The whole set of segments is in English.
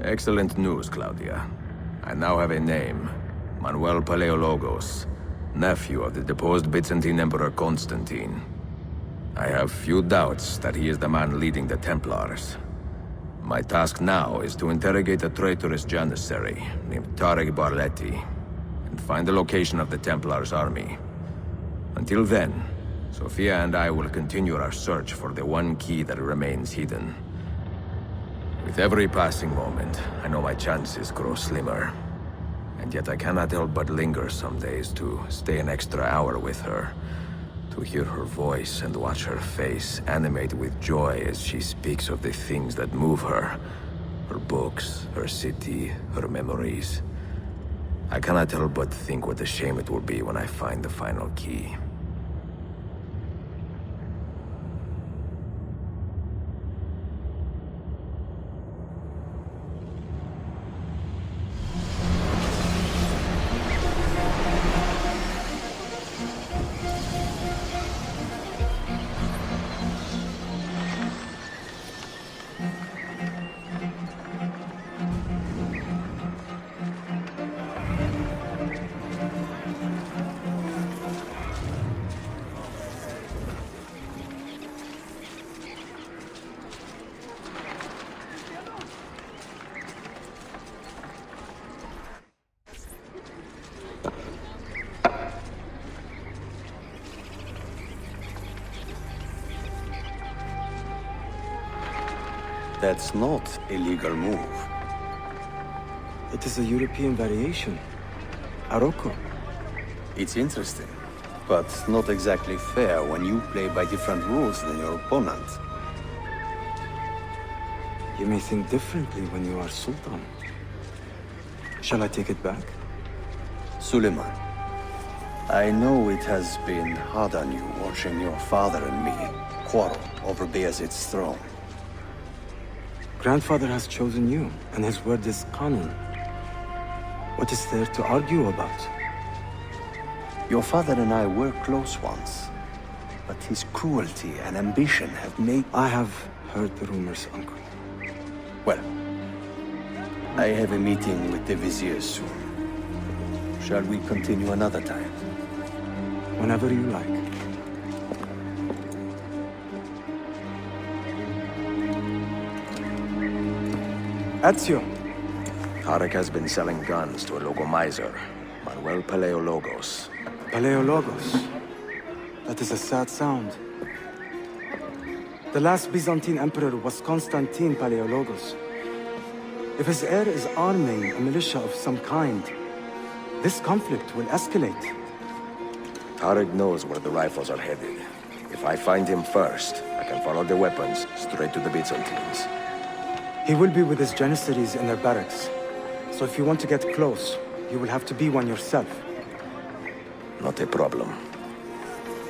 Excellent news, Claudia. I now have a name. Manuel Paleologos, nephew of the deposed Byzantine Emperor Constantine. I have few doubts that he is the man leading the Templars. My task now is to interrogate a traitorous janissary named Tarik Barletti and find the location of the Templars' army. Until then, Sophia and I will continue our search for the one key that remains hidden. With every passing moment, I know my chances grow slimmer. And yet I cannot help but linger some days to stay an extra hour with her. To hear her voice and watch her face animate with joy as she speaks of the things that move her. Her books, her city, her memories. I cannot help but think what a shame it will be when I find the final key. That's not a legal move. It is a European variation. Aroko. It's interesting, but not exactly fair when you play by different rules than your opponent. You may think differently when you are Sultan. Shall I take it back? Suleiman, I know it has been hard on you watching your father and me quarrel over Bayezid's throne. Grandfather has chosen you, and his word is Qanun. What is there to argue about? Your father and I were close once, but his cruelty and ambition have made... I have heard the rumors, Uncle. Well, I have a meeting with the Vizier soon. Shall we continue another time? Whenever you like. Ezio. Tarik has been selling guns to a local miser, Manuel Paleologos. Paleologos. That is a sad sound. The last Byzantine emperor was Constantine Paleologos. If his heir is arming a militia of some kind, this conflict will escalate. Tarik knows where the rifles are headed. If I find him first, I can follow the weapons straight to the Byzantines. He will be with his janissaries in their barracks. So if you want to get close, you will have to be one yourself. Not a problem.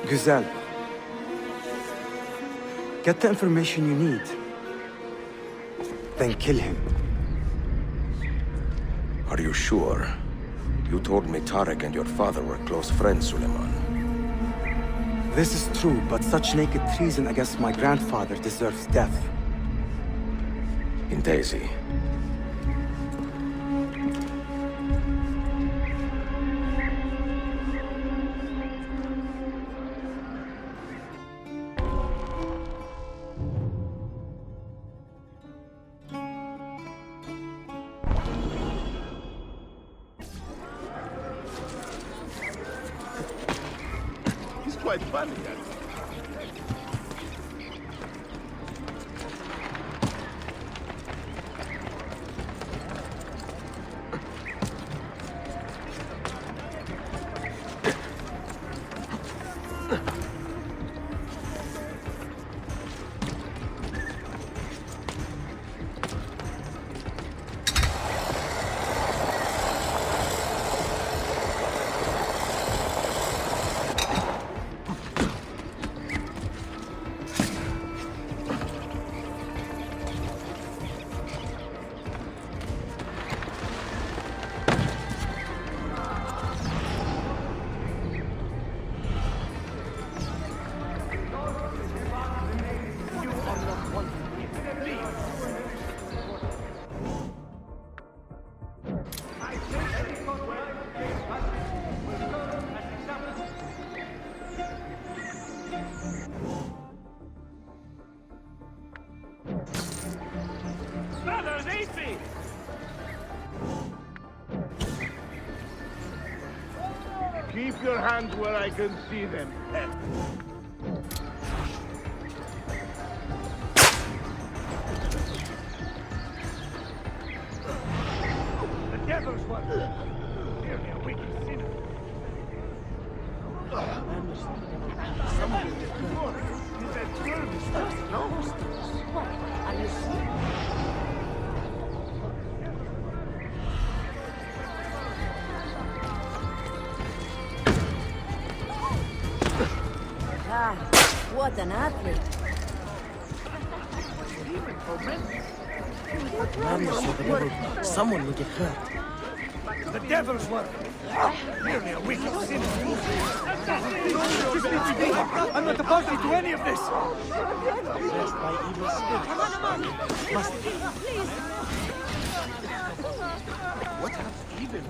Güzel. Get the information you need. Then kill him. Are you sure? You told me Tarik and your father were close friends, Suleiman. This is true, but such naked treason against my grandfather deserves death. In Daisy. He's quite funny. Keep your hands where I can see them. The devil's one. Nearly a wicked sinner. Someone is that no? What? Are you sure? Ah, what an athlete. Someone will get hurt. The devil's work. Nearly a wicked sinner. I'm not a party to any of this. Possessed by evil spirits. Must be. What have evil?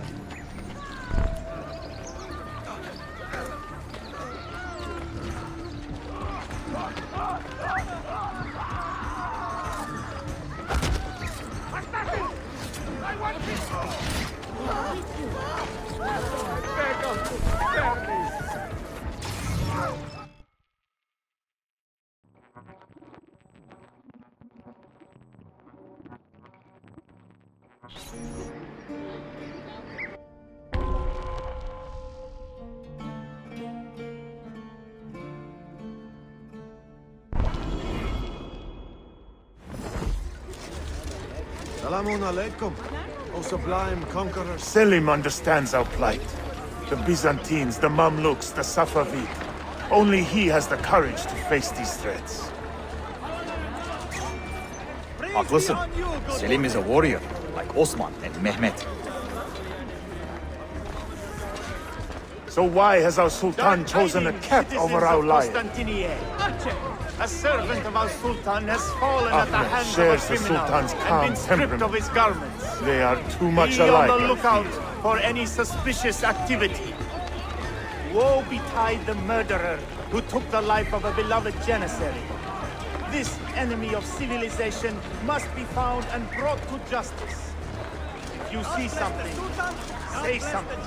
I want this. Back up. Spare me. Salamun alaikum, O sublime conqueror. Selim understands our plight. The Byzantines, the Mamluks, the Safavid. Only he has the courage to face these threats. Haklısın. Selim is a warrior, like Osman and Mehmet. So why has our Sultan chosen a cat over our lion? A servant of our Sultan has fallen at the Ahmed hands of a shares the criminal Sultan's and calm been stripped temperament. of his garments. They are too much Be alike. on the I lookout fear. for any suspicious activity. Woe betide the murderer who took the life of a beloved janissary. This enemy of civilization must be found and brought to justice. If you see something, say something.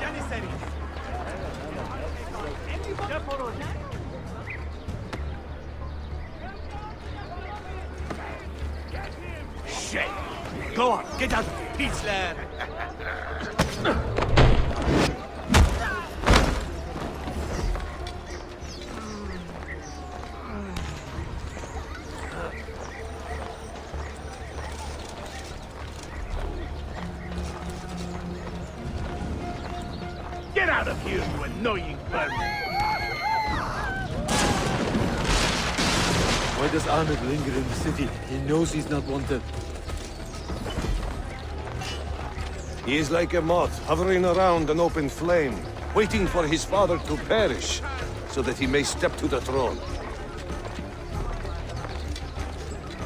Shit! Go on, get out of here! Peace, lad! Get out of here, you annoying vermin! Why does Ahmed linger in the city? He knows he's not wanted. He is like a moth hovering around an open flame, waiting for his father to perish, so that he may step to the throne.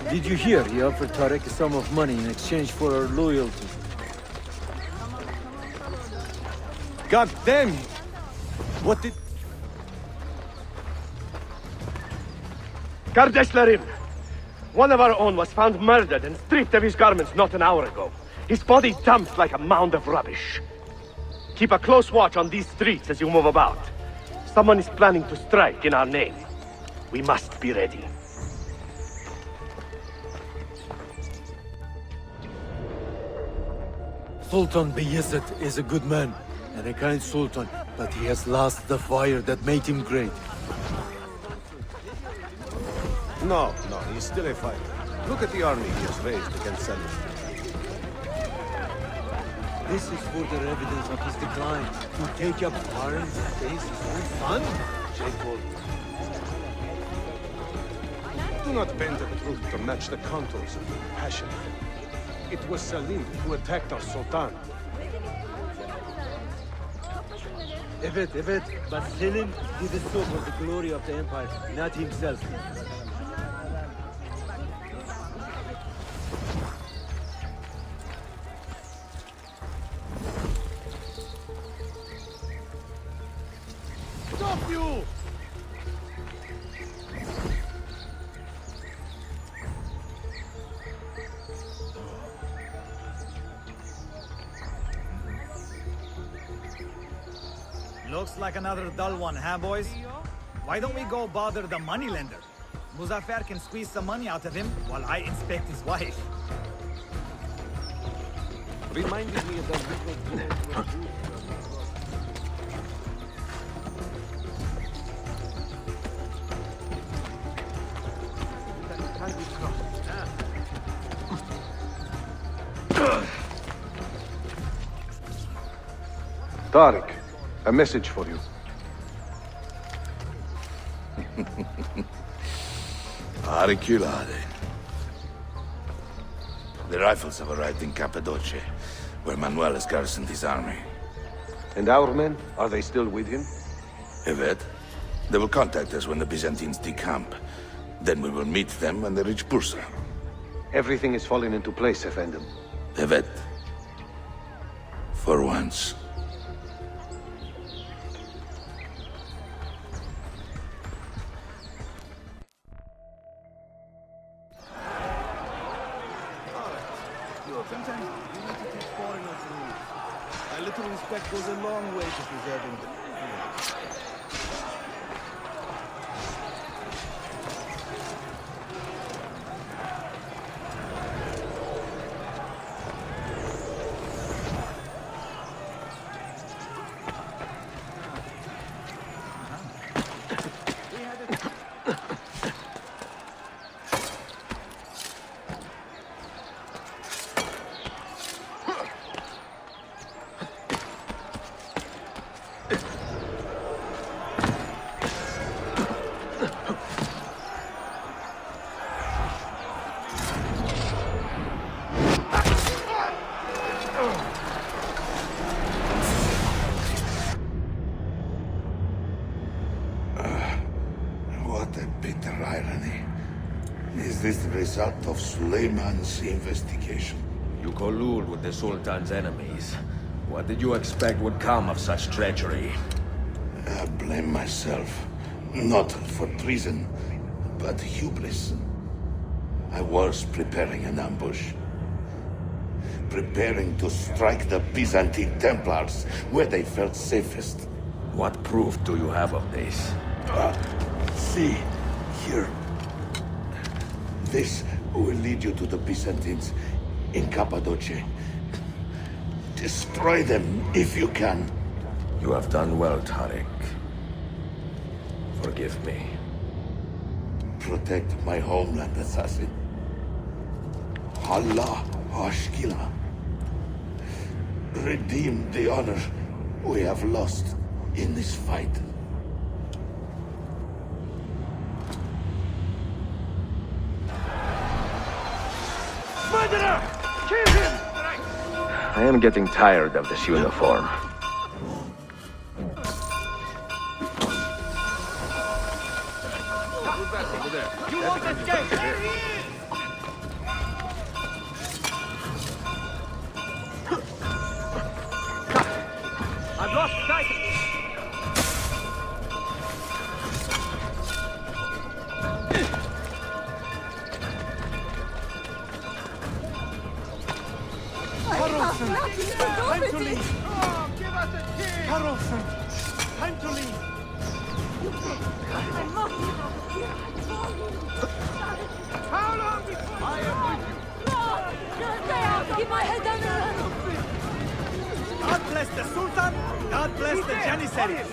Did you hear? He offered Tarik a sum of money in exchange for our loyalty. God damn you! What did... Kardesh Larim! One of our own was found murdered and stripped of his garments not an hour ago. His body dumped like a mound of rubbish. Keep a close watch on these streets as you move about. Someone is planning to strike in our name. We must be ready. Sultan Bayezid is a good man and a kind sultan, but he has lost the fire that made him great. No, he's still a fighter. Look at the army he has raised against Selim. This is further evidence of his decline. To take up arms and face his own son? Shameful. Do not bend the truth to match the contours of your passion. It was Selim who attacked our Sultan. Evet, but Selim did it so for the glory of the empire, not himself. Stop you! Looks like another dull one, huh, boys? Why don't we go bother the moneylender? Muzaffar can squeeze some money out of him while I inspect his wife. Reminded me of that little Tarik, a message for you. Auriculade. The rifles have arrived in Cappadocia, where Manuel has garrisoned his army. And our men, are they still with him? Evet. They will contact us when the Byzantines decamp. Then we will meet them when they reach Bursa. Everything is falling into place, Effendim. Evet. For once. Sometimes you need to teach foreigners rules. A little respect goes a long way to preserving them. What a bitter irony. Is this the result of Suleiman's investigation? You collude with the Sultan's enemies. What did you expect would come of such treachery? I blame myself. Not for treason, but hubris. I was preparing an ambush. Preparing to strike the Byzantine Templars where they felt safest. What proof do you have of this? See, here. This will lead you to the Byzantines in Cappadocia. Destroy them if you can. You have done well, Tarik. Forgive me. Protect my homeland, assassin. Allah Ashkila. Redeem the honor we have lost in this fight. Murderer! Kill him! I am getting tired of this uniform. You won't escape! There he is! I've lost sight of you! Carlson! Time to leave! Oh, give us a kiss! Carlson! Time to leave! How long before I am with you? Keep my head down there! God bless the Sultan, God bless the Janissaries.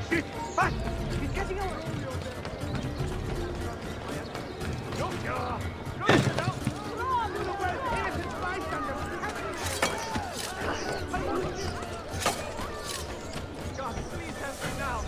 He's catching on! God, please help me now!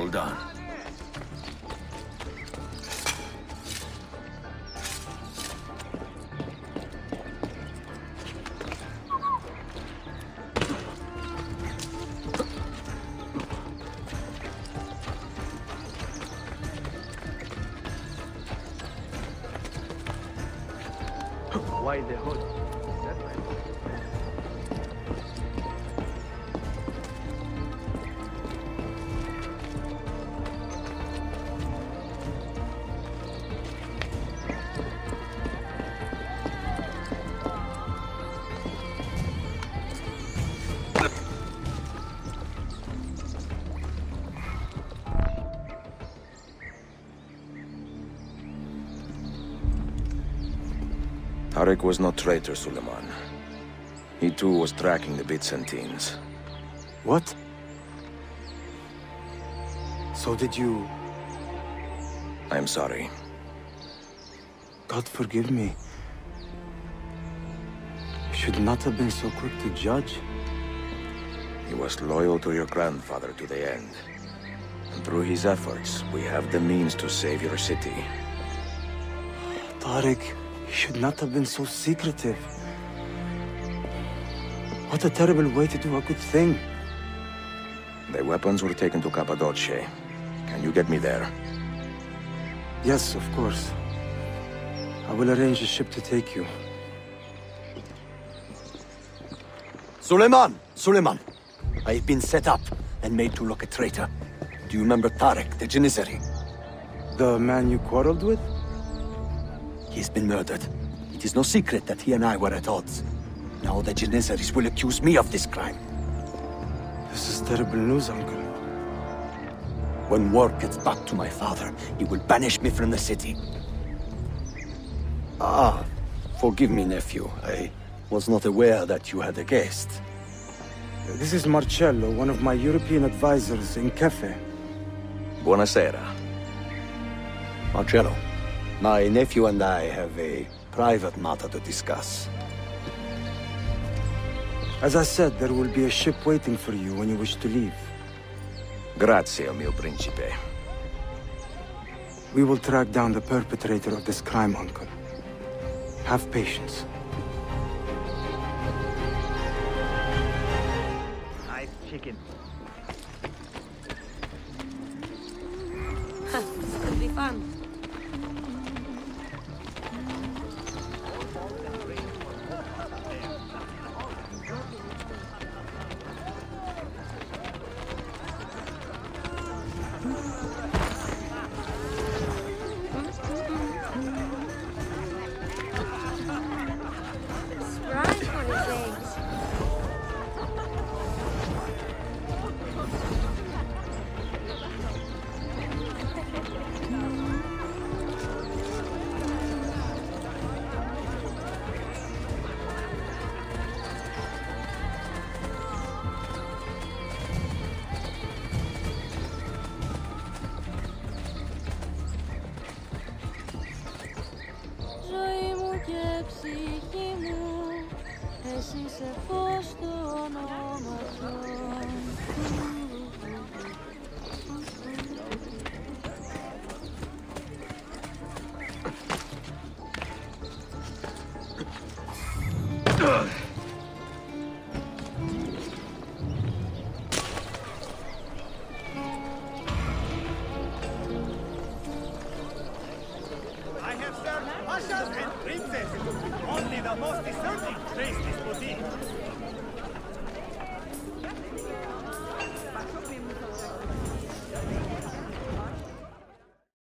Hold on. Why the hood? Tarik was no traitor, Suleiman. He too was tracking the Byzantines. What? So did you... I'm sorry. God forgive me. You should not have been so quick to judge. He was loyal to your grandfather to the end. And through his efforts, we have the means to save your city. Tarik, you should not have been so secretive. What a terrible way to do a good thing. The weapons were taken to Cappadocia. Can you get me there? Yes, of course. I will arrange a ship to take you. Suleiman! Suleiman! I've been set up and made to look a traitor. Do you remember Tarik, the Janissary? The man you quarreled with? He's been murdered. It is no secret that he and I were at odds. Now the Janissaries will accuse me of this crime. This is terrible news, Uncle. When word gets back to my father, he will banish me from the city. Ah, forgive me, nephew. I was not aware that you had a guest. This is Marcello, one of my European advisors in Cafe. Buonasera. Marcello, my nephew and I have a private matter to discuss. As I said, there will be a ship waiting for you when you wish to leave. Grazie, mio principe. We will track down the perpetrator of this crime, Uncle. Have patience. Nice chicken. This could be fun. I have served pashas and princes. Only the most deserving grace this boutique.